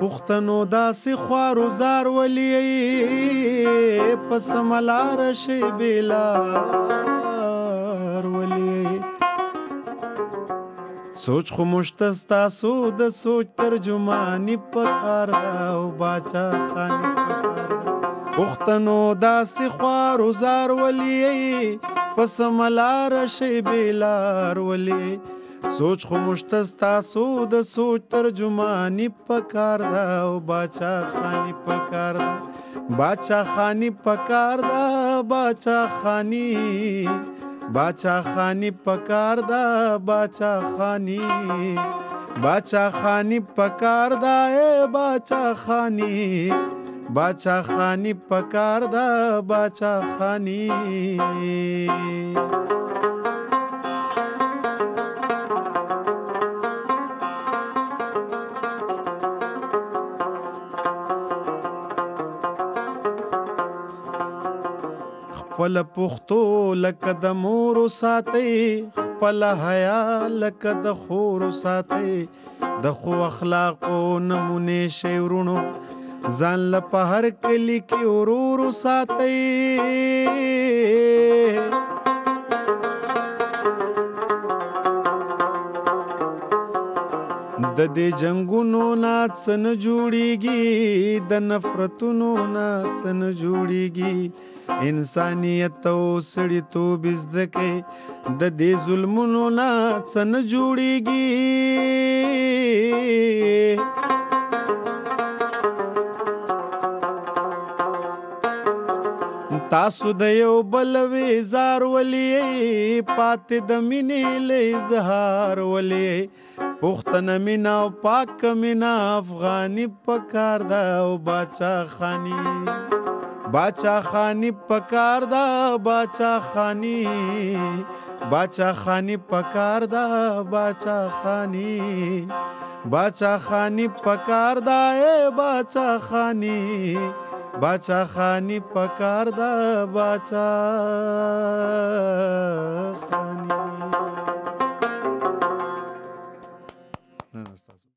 پښتنو داسې خوارو زار ولي پس ملار شي بیلار ولي سوچ خو مشتستاسو د سوچ ترجمانی پکار دا او باچا خانی پکار دا پښتنو داسې خوارو زار ولي پس ملار شي بیلار ولي سوچ خو مشتستاسو د سوچ ترجمانی پکار دا او باچا خانی پکار دا باچا خانی پکار دا باچا خانی پکار دا باچا خانی پکار دا اے باچا خانی پکار دا باچا خانی خپل پښتو لکه د مور ساتي خپل حیا لکه د خور ساتي د خو اخلاقو نمونه شی ورونو ځان له په هر کلی کې ورور ساتي د دې جنگونو نه څه نه جوړیږي د نفرتونو نه څه نه جوړیږي انسانیت او سړیتوب زده کوي د دې ظلمونو نه څه نه جوړیږي تاسو د یو بل وزار ولي پاتې د مینې له اظهار ولي پښتنه مینا او پاک مینا افغاني پکار دا او باچا خانی پکار دا باچا خانی پکار دا باچا خانی پکار دا اے باچا خانی پکار دا باچا خانی